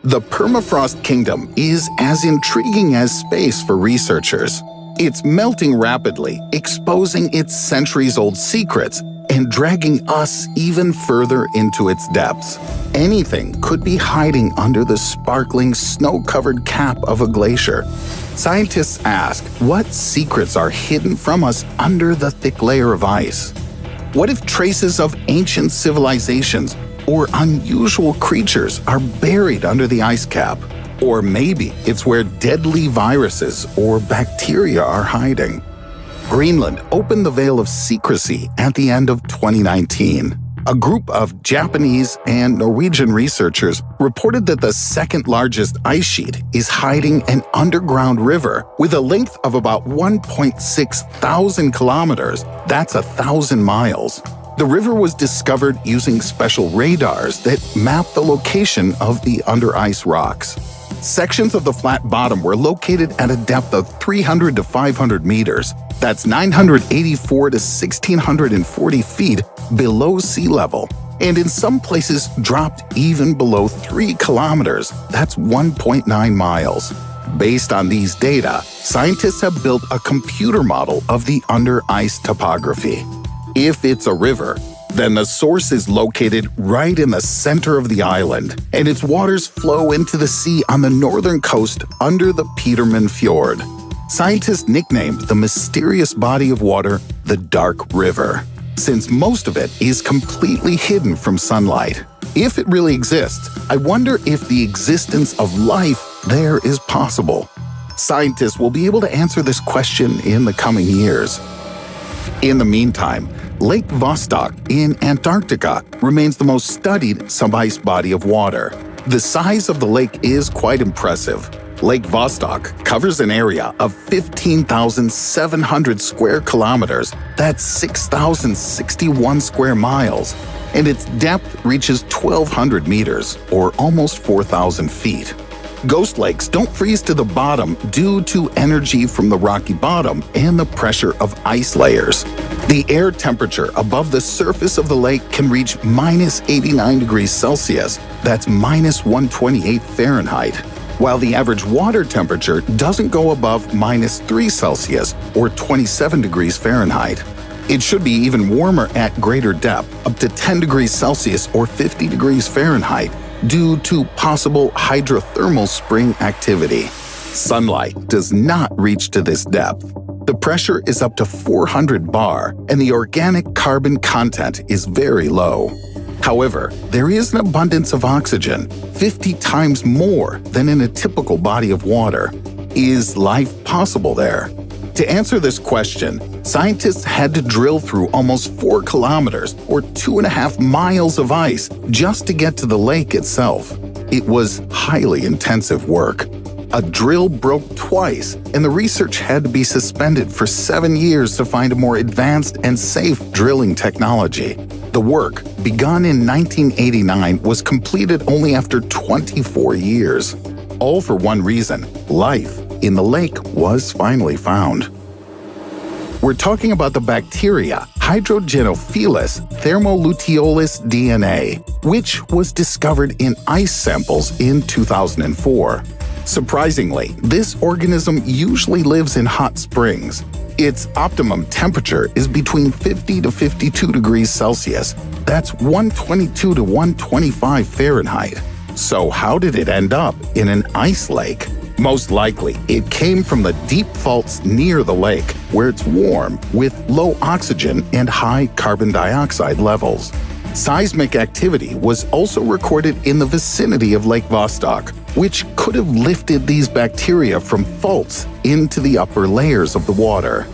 The permafrost kingdom is as intriguing as space for researchers. It's melting rapidly, exposing its centuries-old secrets and dragging us even further into its depths. Anything could be hiding under the sparkling, snow-covered cap of a glacier. Scientists ask, what secrets are hidden from us under the thick layer of ice? What if traces of ancient civilizations or unusual creatures are buried under the ice cap? Or maybe it's where deadly viruses or bacteria are hiding. Greenland opened the veil of secrecy at the end of 2019. A group of Japanese and Norwegian researchers reported that the second largest ice sheet is hiding an underground river with a length of about 1.6 thousand kilometers. That's 1,000 miles. The river was discovered using special radars that map the location of the under-ice rocks. Sections of the flat bottom were located at a depth of 300 to 500 meters. That's 984 to 1,640 feet below sea level, and in some places dropped even below 3 kilometers. That's 1.9 miles. Based on these data, scientists have built a computer model of the under-ice topography. If it's a river, then the source is located right in the center of the island, and its waters flow into the sea on the northern coast under the Petermann Fjord. Scientists nicknamed the mysterious body of water the Dark River, since most of it is completely hidden from sunlight. If it really exists, I wonder if the existence of life there is possible. Scientists will be able to answer this question in the coming years. In the meantime, Lake Vostok in Antarctica remains the most studied sub-ice body of water. The size of the lake is quite impressive. Lake Vostok covers an area of 15,700 square kilometers, that's 6,061 square miles, and its depth reaches 1,200 meters, or almost 4,000 feet. Ghost lakes don't freeze to the bottom due to energy from the rocky bottom and the pressure of ice layers. The air temperature above the surface of the lake can reach minus 89 degrees Celsius, that's minus 128 Fahrenheit, while the average water temperature doesn't go above minus 3 Celsius or 27 degrees Fahrenheit. It should be even warmer at greater depth, up to 10 degrees Celsius or 50 degrees Fahrenheit, due to possible hydrothermal spring activity. Sunlight does not reach to this depth. The pressure is up to 400 bar, and the organic carbon content is very low. However, there is an abundance of oxygen, 50 times more than in a typical body of water. Is life possible there? To answer this question, scientists had to drill through almost 4 kilometers or 2.5 miles of ice just to get to the lake itself. It was highly intensive work. A drill broke twice, and the research had to be suspended for 7 years to find a more advanced and safe drilling technology. The work, begun in 1989, was completed only after 24 years. All for one reason: life in the lake was finally found. We're talking about the bacteria Hydrogenophilus thermoluteolus DNA, which was discovered in ice samples in 2004. Surprisingly, this organism usually lives in hot springs. Its optimum temperature is between 50 to 52 degrees Celsius. That's 122 to 125 Fahrenheit. So how did it end up in an ice lake? Most likely, it came from the deep faults near the lake, where it's warm, with low oxygen and high carbon dioxide levels. Seismic activity was also recorded in the vicinity of Lake Vostok, which could have lifted these bacteria from faults into the upper layers of the water.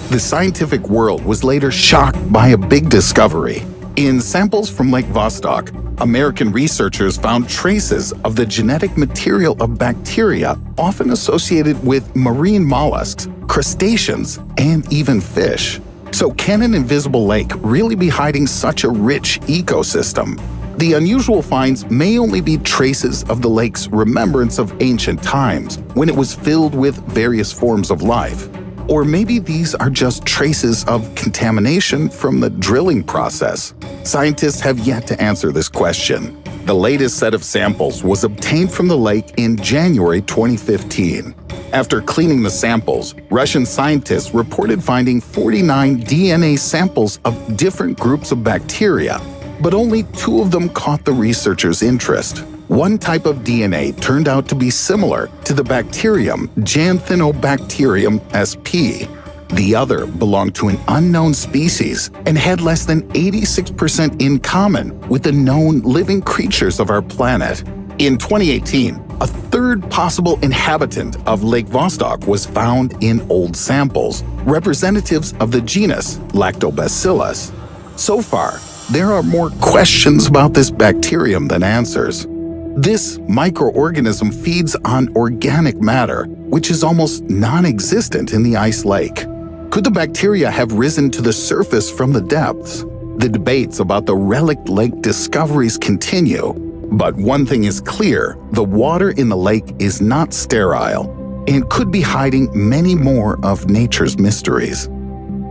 The scientific world was later shocked by a big discovery. In samples from Lake Vostok, American researchers found traces of the genetic material of bacteria often associated with marine mollusks, crustaceans, and even fish. So can an invisible lake really be hiding such a rich ecosystem? The unusual finds may only be traces of the lake's remembrance of ancient times, when it was filled with various forms of life. Or maybe these are just traces of contamination from the drilling process. Scientists have yet to answer this question. The latest set of samples was obtained from the lake in January 2015. After cleaning the samples, Russian scientists reported finding 49 DNA samples of different groups of bacteria, but only 2 of them caught the researchers' interest. One type of DNA turned out to be similar to the bacterium Xanthinobacterium sp. The other belonged to an unknown species and had less than 86% in common with the known living creatures of our planet. In 2018, a third possible inhabitant of Lake Vostok was found in old samples, representatives of the genus Lactobacillus. So far, there are more questions about this bacterium than answers. This microorganism feeds on organic matter, which is almost non-existent in the ice lake. Could the bacteria have risen to the surface from the depths? The debates about the relict lake discoveries continue, but one thing is clear: the water in the lake is not sterile and could be hiding many more of nature's mysteries.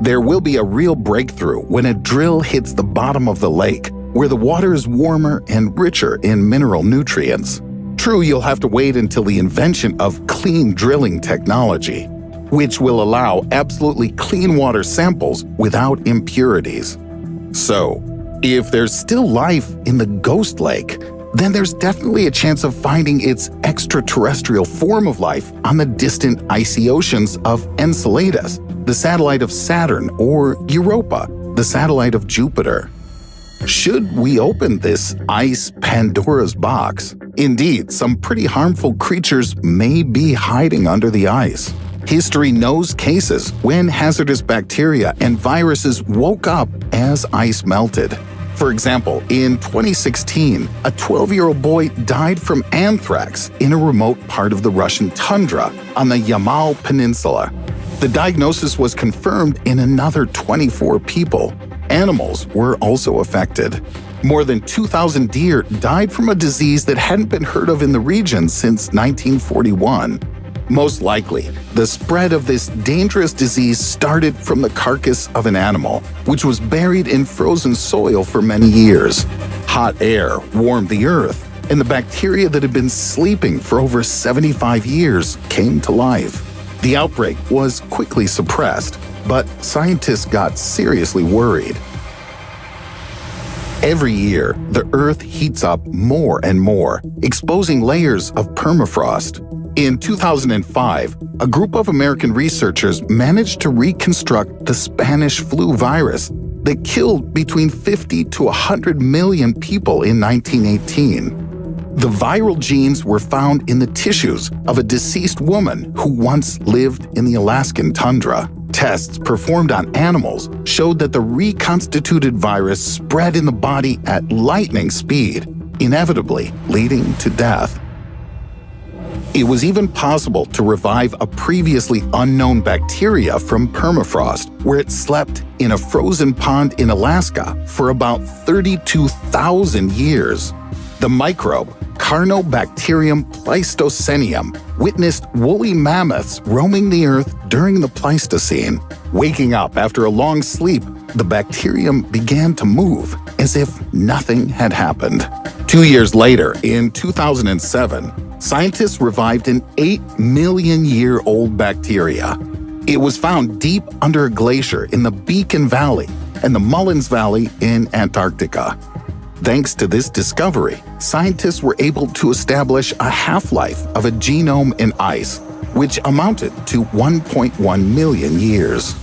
There will be a real breakthrough when a drill hits the bottom of the lake, where the water is warmer and richer in mineral nutrients. True, you'll have to wait until the invention of clean drilling technology, which will allow absolutely clean water samples without impurities. So, if there's still life in the ghost lake, then there's definitely a chance of finding its extraterrestrial form of life on the distant icy oceans of Enceladus, the satellite of Saturn, or Europa, the satellite of Jupiter. Should we open this ice Pandora's box? Indeed, some pretty harmful creatures may be hiding under the ice. History knows cases when hazardous bacteria and viruses woke up as ice melted. For example, in 2016, a 12-year-old boy died from anthrax in a remote part of the Russian tundra on the Yamal Peninsula. The diagnosis was confirmed in another 24 people. Animals were also affected. More than 2,000 deer died from a disease that hadn't been heard of in the region since 1941. Most likely, the spread of this dangerous disease started from the carcass of an animal, which was buried in frozen soil for many years. Hot air warmed the earth, and the bacteria that had been sleeping for over 75 years came to life. The outbreak was quickly suppressed, but scientists got seriously worried. Every year, the Earth heats up more and more, exposing layers of permafrost. In 2005, a group of American researchers managed to reconstruct the Spanish flu virus that killed between 50 to 100 million people in 1918. The viral genes were found in the tissues of a deceased woman who once lived in the Alaskan tundra. Tests performed on animals showed that the reconstituted virus spread in the body at lightning speed, inevitably leading to death. It was even possible to revive a previously unknown bacteria from permafrost, where it slept in a frozen pond in Alaska for about 32,000 years. The microbe Carnobacterium pleistocenium witnessed woolly mammoths roaming the earth during the Pleistocene. Waking up after a long sleep, the bacterium began to move as if nothing had happened. 2 years later, in 2007, scientists revived an 8-million-year-old bacteria. It was found deep under a glacier in the Beacon Valley and the Mullins Valley in Antarctica. Thanks to this discovery, scientists were able to establish a half-life of a genome in ice, which amounted to 1.1 million years.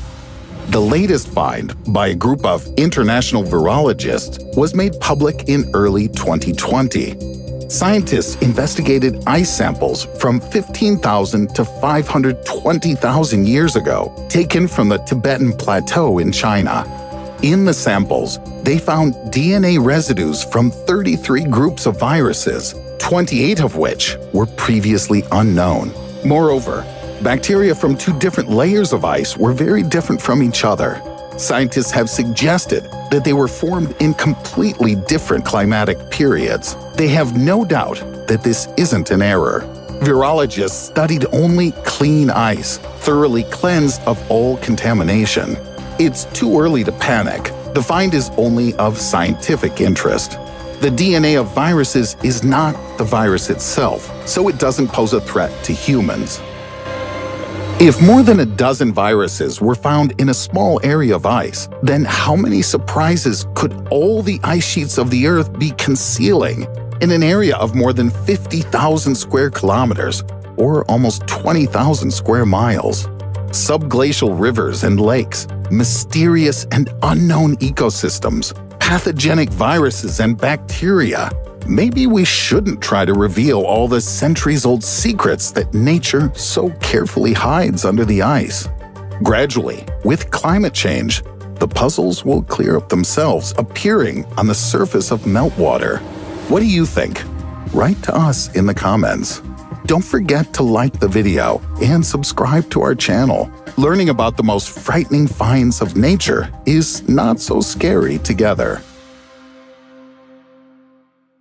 The latest find by a group of international virologists was made public in early 2020. Scientists investigated ice samples from 15,000 to 520,000 years ago, taken from the Tibetan Plateau in China. In the samples, they found DNA residues from 33 groups of viruses, 28 of which were previously unknown. Moreover, bacteria from 2 different layers of ice were very different from each other. Scientists have suggested that they were formed in completely different climatic periods. They have no doubt that this isn't an error. Virologists studied only clean ice, thoroughly cleansed of all contamination. It's too early to panic. The find is only of scientific interest. The DNA of viruses is not the virus itself, so it doesn't pose a threat to humans. If more than a dozen viruses were found in a small area of ice, then how many surprises could all the ice sheets of the Earth be concealing in an area of more than 50,000 square kilometers, or almost 20,000 square miles? Subglacial rivers and lakes, mysterious and unknown ecosystems, pathogenic viruses and bacteria. Maybe we shouldn't try to reveal all the centuries-old secrets that nature so carefully hides under the ice. Gradually, with climate change, the puzzles will clear up themselves, appearing on the surface of meltwater. What do you think? Write to us in the comments. Don't forget to like the video and subscribe to our channel. Learning about the most frightening finds of nature is not so scary together.